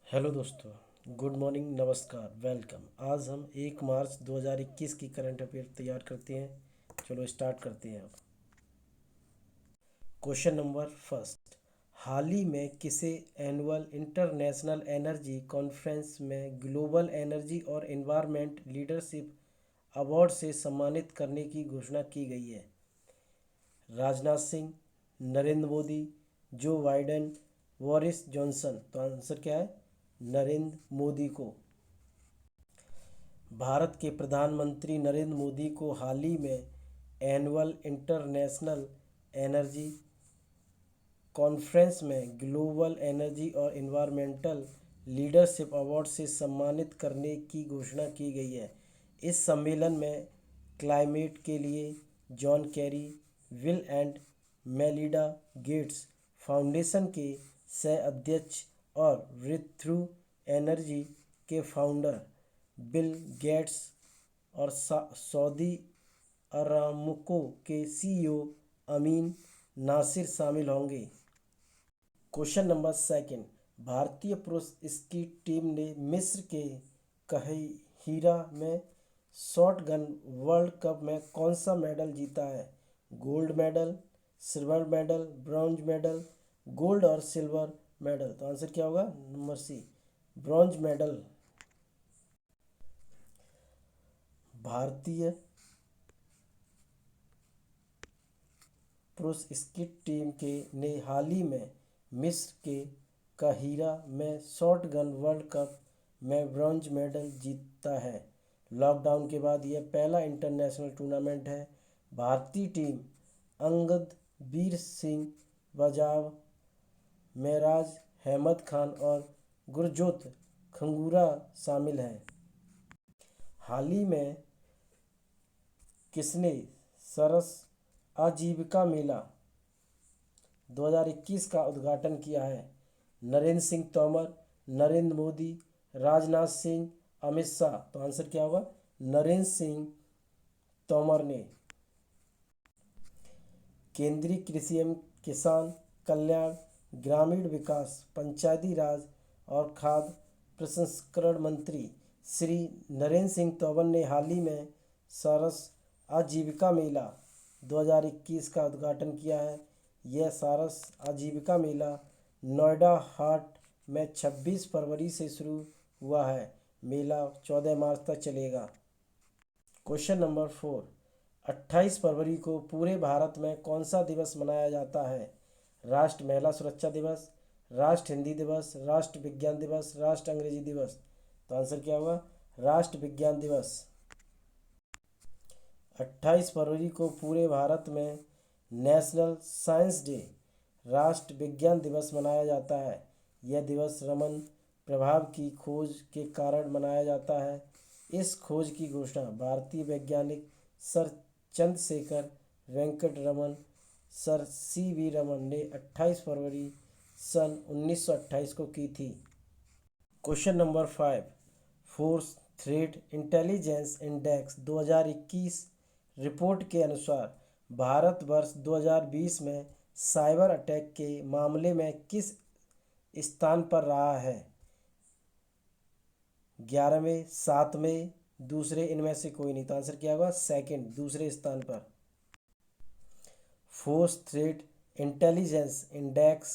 Hello दोस्तों। Good morning, नमस्कार, welcome. आज हम 1 मार्च 2021 की करंट अफेयर तैयार करते हैं। चलो स्टार्ट करते हैं अब। Question number first. हाल ही में किसे एनुअल इंटरनेशनल एनर्जी कॉन्फ्रेंस में ग्लोबल एनर्जी और एनवायरनमेंट लीडरशिप अवार्ड से सम्मानित करने की घोषणा की गई है? Rajnath Singh, Narendra Modi, Joe Biden, Boris Johnson. तो आंसर क्या है? नरेंद्र मोदी को। भारत के प्रधानमंत्री नरेंद्र मोदी को हाल ही में एनुअल इंटरनेशनल एनर्जी कॉन्फ्रेंस में ग्लोबल एनर्जी और एनवायरमेंटल लीडरशिप अवार्ड से सम्मानित करने की घोषणा की गई है। इस सम्मेलन में क्लाइमेट के लिए John Kerry, bill and Melinda Gates foundation के सह अध्यक्ष और ब्रीथ थ्रू एनर्जी के फाउंडर बिल गेट्स और सऊदी अरामको के सीईओ अमीन नासिर शामिल होंगे। Question number second. भारतीय पुरुष स्की टीम ने मिस्र के कहिरा में शॉटगन वर्ल्ड कप में कौन सा मेडल जीता है? Gold medal, silver medal, bronze medal, gold और सिल्वर मेडल। तो आंसर क्या होगा? Number C, bronze medal. भारतीय पुरुष स्की टीम के ने हाल ही में मिस्र के काहिरा में शॉटगन वर्ल्ड कप में ब्रॉन्ज मेडल जीता है। लॉकडाउन के बाद यह पहला इंटरनेशनल टूर्नामेंट है। भारतीय टीम अंगद, वीर सिंह बजाव, मेराज अहमद खान और गुरजोत खंगूरा शामिल हैं। हाल ही में किसने सरस आजीविका मेला 2021 का उद्घाटन किया है? नरेंद्र सिंह तोमर, नरेंद्र मोदी, राजनाथ सिंह, अमित शाह। तो आंसर क्या होगा? नरेंद्र सिंह तोमर ने। केंद्रीय कृषि एवं किसान कल्याण, ग्रामीण विकास, पंचायती राज और खाद्य प्रसंस्करण मंत्री श्री नरेंद्र सिंह तोमर ने हाल ही में सरस आजीविका मेला 2021 का उद्घाटन किया है। यह सरस आजीविका मेला नोएडा हाट में 26 फरवरी से शुरू हुआ है। मेला 14 मार्च तक चलेगा। Question number 4। 28 फरवरी को पूरे भारत में कौन सा दिवस मनाया जाता है? राष्ट्र महिला सुरक्षा दिवस, राष्ट्र हिंदी दिवस, राष्ट्र विज्ञान दिवस, राष्ट्र अंग्रेजी दिवस। तो आंसर क्या होगा? राष्ट्र विज्ञान दिवस। 28 फरवरी को पूरे भारत में नेशनल साइंस डे, राष्ट्र विज्ञान दिवस मनाया जाता है। यह दिवस रमन प्रभाव की खोज के कारण मनाया जाता है। इस खोज की घोषणा भारतीय वैज्ञानिक sir Chandrasekhara Venkata Raman, sir C V. Raman ने 28 फरवरी सन 1928 को की थी। Question number 5। Force threat intelligence index 2021 report के अनुसार भारतवर्ष 2020 में साइबर अटैक के मामले में किस स्थान पर रहा है? 11वें, 7वें, दूसरे, इनमें से कोई नहीं। तो आंसर क्या होगा? सेकंड, दूसरे स्थान पर। Force threat intelligence index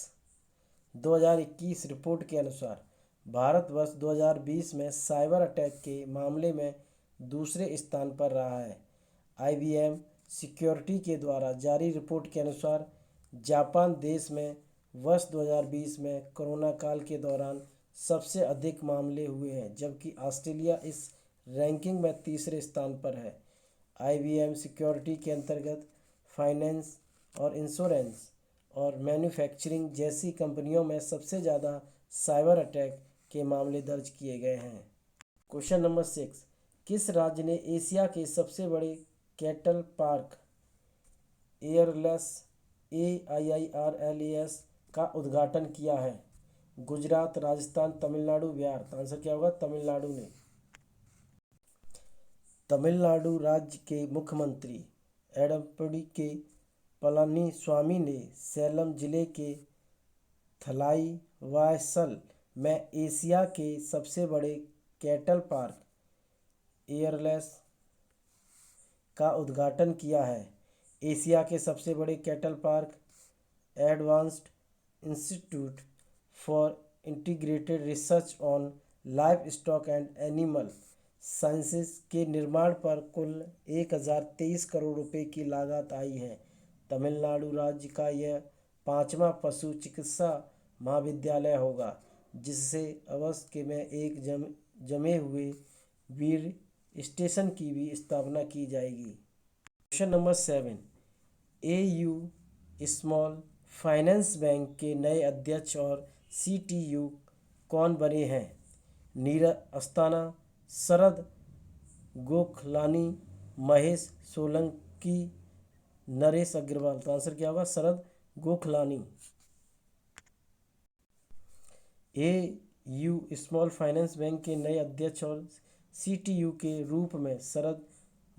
2021 report के अनुसार भारतवर्ष 2020 में साइबर अटैक के मामले में दूसरे स्थान पर रहा है। IBM सिक्योरिटी के द्वारा जारी रिपोर्ट के अनुसार जापान देश में वर्ष 2020 में कोरोना काल के दौरान सबसे अधिक मामले हुए हैं, जबकि ऑस्ट्रेलिया इस रैंकिंग में तीसरे स्थान पर है। IBM सिक्योरिटी के अंतर्गत फाइनेंस और इंश्योरेंस और मैन्युफैक्चरिंग जैसी कंपनियों में सबसे ज़्यादा साइबर अटैक के मामले दर्ज किए गए हैं। Question number 6। किस राज्य ने एशिया के सबसे बड़े कैटल पार्क एयरलेस AIIRLAS का उद्घाटन किया है? गुजरात, राजस्थान, तमिलनाडु, बिहार। तो आंसर क्या होगा? तमिलनाडु ने। तमिलनाडु राज्य के मुख्यमंत्री एडप्पडी के पलानीस्वामी ने सेलम जिले के थलाईवासल में एशिया के सबसे बड़े कैटल पार्क एयरलेस का उद्घाटन किया है। एशिया के सबसे बड़े cattle park advanced institute for integrated research on live stock and animal sciences के निर्माण पर कुल 1023 करोड़ रुपए की लागत आई है। तमिलनाडु राज्य का यह 5वां पशु चिकित्सा महाविद्यालय होगा, जिससे अवस्थ में एक जमे हुए वीर स्टेशन की भी स्थापना की जाएगी। Question number 7, AU small finance bank के नए अध्यक्ष और सीटीयू कौन बने हैं? नीरज अस्थाना, शरद गोखलानी, महेश सोलंकी, नरेश अग्रवाल। तो आंसर क्या होगा? शरद गोखलानी। एयू स्मॉल फाइनेंस बैंक के नए अध्यक्ष और सीटीयू के रूप में शरद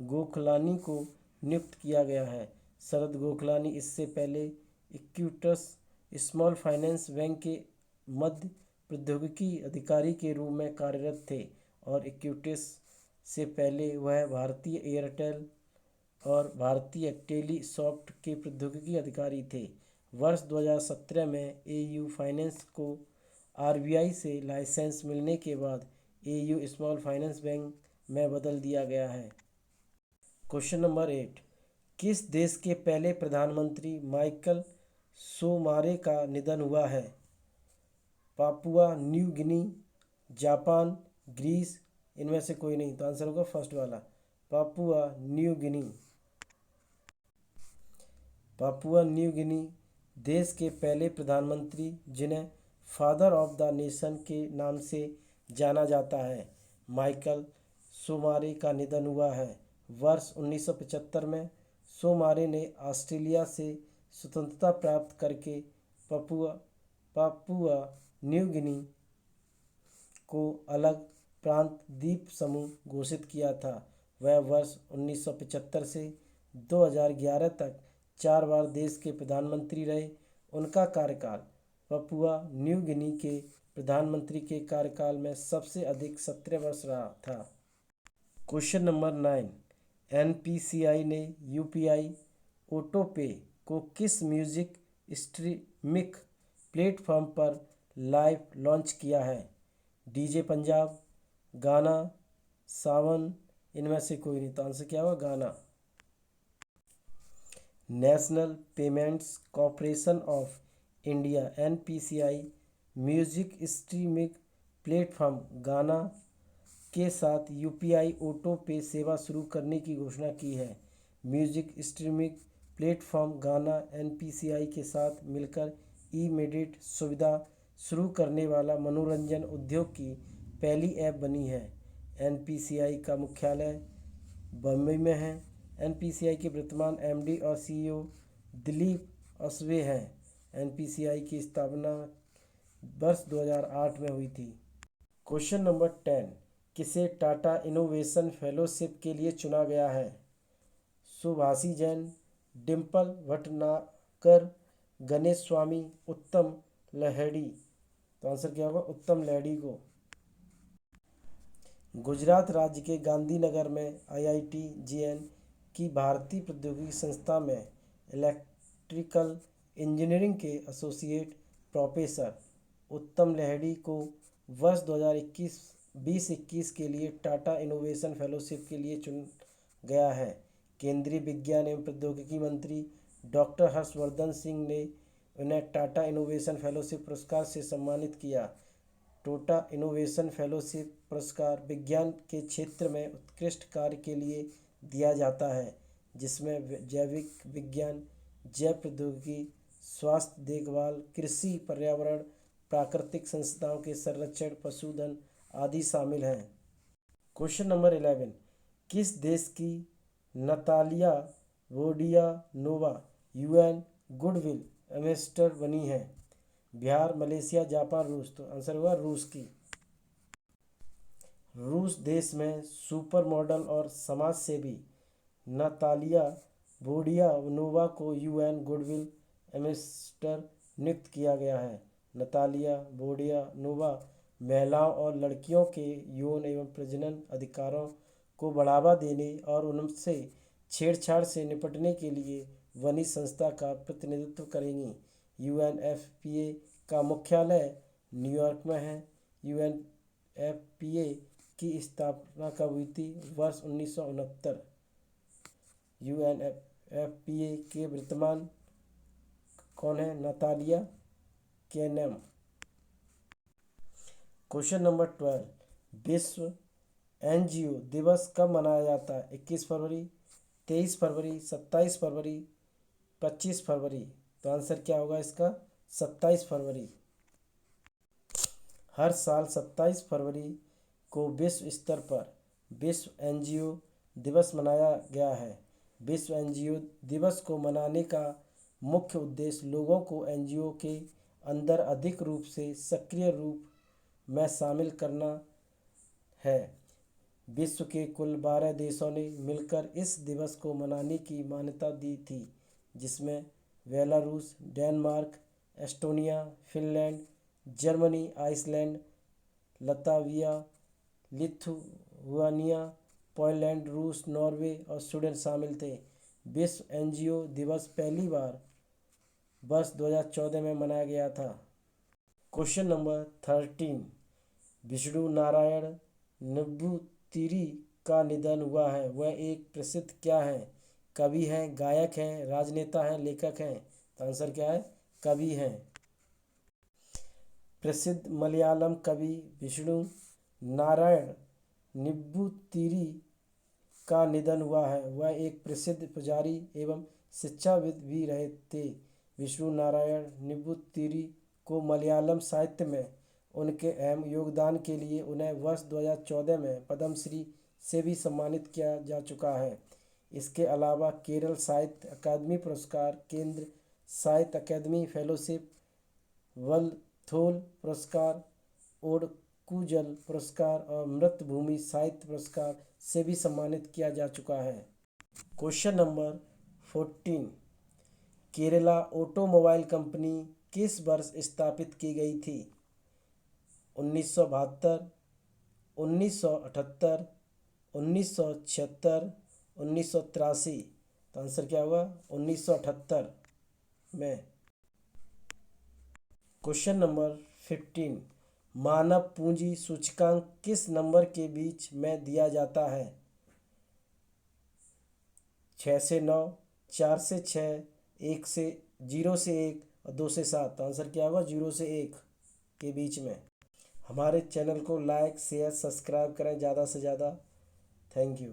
गोखलानी को नियुक्त किया गया है। शरद गोखलानी इससे पहले इक्विटस स्मॉल फाइनेंस बैंक के मध्य प्रौद्योगिकी अधिकारी के रूप में कार्यरत थे और इक्विटस से पहले वह भारतीय एयरटेल और भारतीय टेलीसॉफ्ट के प्रौद्योगिकी अधिकारी थे। वर्ष 2017 में एयू फाइनेंस को आरबीआई से लाइसेंस मिलने के बाद एयू स्मॉल फाइनेंस बैंक में बदल दिया गया है। क्वेश्चन नंबर 8, किस देश के पहले प्रधानमंत्री माइकल सोमारे का निधन हुआ है? Papua New Guinea, Japan, Greece, इनमें से कोई नहीं। तो आंसर होगा फर्स्ट वाला, Papua New Guinea. Papua New Guinea देश के पहले प्रधानमंत्री जिन्हें फादर ऑफ द नेशन के नाम से जाना जाता है, माइकल सोमारे का निधन हुआ है। वर्ष 1975 में सोमारे ने ऑस्ट्रेलिया से स्वतंत्रता प्राप्त करके पापुआ न्यू गिनी को अलग प्रांत द्वीप समूह घोषित किया था। वह वर्ष 1975 से 2011 तक 4 बार देश के प्रधानमंत्री रहे। उनका कार्यकाल पापुआ न्यू गिनी के प्रधानमंत्री के कार्यकाल में सबसे अधिक 17 वर्ष रहा था। क्वेश्चन नंबर 9, एनपीसीआई ने यूपीआई ऑटोपे को किस म्यूजिक स्ट्रीमिंग प्लेटफॉर्म पर लाइव लॉन्च किया है? डीजे पंजाब, गाना, सावन, इनमें से कोई नहीं। तो आंसर क्या होगा? गाना। National payments corporation of India NPCI music streaming platform गाना के साथ यूपीआई ऑटो पे सेवा शुरू करने की घोषणा की है। म्यूजिक स्ट्रीमिंग प्लेटफॉर्म गाना एनपीसीआई के साथ मिलकर इमीडिएट सुविधा शुरू करने वाला मनोरंजन उद्योग की पहली ऐप बनी है। एनपीसीआई का मुख्यालय बम्बई में है। एनपीसीआई के वर्तमान एमडी और सीईओ दिलीप असवे हैं। एनपीसीआई की स्थापना वर्ष 2008 में हुई थी। क्वेश्चन नंबर 10, किसे टाटा इनोवेशन फेलोशिप के लिए चुना गया है? सुभाषी जैन, डिम्पल भटनागर, गणेश स्वामी, उत्तम लहड़ी। तो आंसर क्या होगा? उत्तम लहड़ी को। गुजरात राज्य के गांधीनगर में आईआईटी-जेएन की भारतीय प्रौद्योगिकी संस्था में इलेक्ट्रिकल इंजीनियरिंग के एसोसिएट प्रोफेसर उत्तम लहड़ी को वर्ष 2021 के लिए टाटा इनोवेशन फेलोशिप के लिए चुन गया है। केंद्रीय विज्ञान एवं प्रौद्योगिकी मंत्री डॉक्टर हर्षवर्धन सिंह ने उन्हें टाटा इनोवेशन फेलोशिप पुरस्कार से सम्मानित किया। टाटा इनोवेशन फेलोशिप पुरस्कार विज्ञान के क्षेत्र में उत्कृष्ट कार्य के लिए दिया जाता है, जिसमें जैविक विज्ञान, जैव प्रौद्योगिकी, स्वास्थ्य देखभाल, कृषि, पर्यावरण, प्राकृतिक संसाधनों के संरक्षण, पशुधन आदि शामिल हैं। क्वेश्चन नंबर 11, किस देश की नतालिया वोडियानोवा यूएन गुडविल एम्बेसडर बनी है? बिहार, मलेशिया, जापान, रूस। तो आंसर हुआ रूस की। रूस देश में सुपर मॉडल और समाज सेवी नतालिया वोडियानोवा को यूएन गुडविल एम्बेसडर नियुक्त किया गया है। नतालिया बोर्डियानोवा महिलाओं और लड़कियों के यौन एवं प्रजनन अधिकारों को बढ़ावा देने और उनसे छेड़छाड़ से निपटने के लिए बनी संस्था का प्रतिनिधित्व करेंगी। यूएनएफपीए का मुख्यालय न्यूयॉर्क में है। यूएनएफपीए की स्थापना कब हुई थी? वर्ष 1969। यूएनएफपीए के वर्तमान कौन है? नतालिया केनेम। क्वेश्चन नंबर 12, विश्व एनजीओ दिवस कब मनाया जाता है? 21 फरवरी, 23 फरवरी, 27 फरवरी, 25 फरवरी। तो आंसर क्या होगा इसका? 27 फरवरी। हर साल 27 फरवरी को विश्व स्तर पर विश्व एनजीओ दिवस मनाया गया है। विश्व एनजीओ दिवस को मनाने का मुख्य उद्देश्य लोगों को एनजीओ के अंदर अधिक रूप से सक्रिय रूप में शामिल करना है। विश्व के कुल 12 देशों ने मिलकर इस दिवस को मनाने की मान्यता दी थी, जिसमें Belarus, Denmark, Estonia, Finland, Germany, Iceland, Latvia, Lithuania, Poland, रूस, नॉर्वे और स्वीडन शामिल थे। विश्व एनजीओ दिवस पहली बार वर्ष 2014 में मनाया गया था। क्वेश्चन नंबर 13, विष्णु नारायण नंबूतिरी का निधन हुआ है। वह एक प्रसिद्ध क्या है? कवि हैं, गायक हैं, राजनेता हैं, लेखक हैं। तो आंसर क्या है? कवि हैं। प्रसिद्ध मलयालम कवि विष्णु नारायण नंबूतिरी का निधन हुआ है। वह एक प्रसिद्ध पुजारी एवं शिक्षाविद भी रहे थे। विष्णु नारायण नंबूतिरी को मलयालम साहित्य में उनके अहम योगदान के लिए उन्हें वर्ष 2014 में पद्मश्री से भी सम्मानित किया जा चुका है। इसके अलावा केरल साहित्य अकादमी पुरस्कार, केंद्र साहित्य अकादमी फेलोशिप, वलथोल पुरस्कार, ओडकुजल पुरस्कार और मृतभूमि साहित्य पुरस्कार से भी सम्मानित किया जा चुका है। Question number 14, Kerala automobile company किस वर्ष स्थापित की गई थी? 1972, 1978, 1976, 1983। तो आंसर क्या होगा? 1978 में। क्वेश्चन नंबर 15, मानव पूंजी सूचकांक किस नंबर के बीच में दिया जाता है? 6 से 9, 4 से 6, 0 से 1 और 2 से 7। तो आंसर क्या होगा? 0 से 1 के बीच में। हमारे चैनल को लाइक, शेयर, सब्सक्राइब करें ज़्यादा से ज़्यादा। Thank you.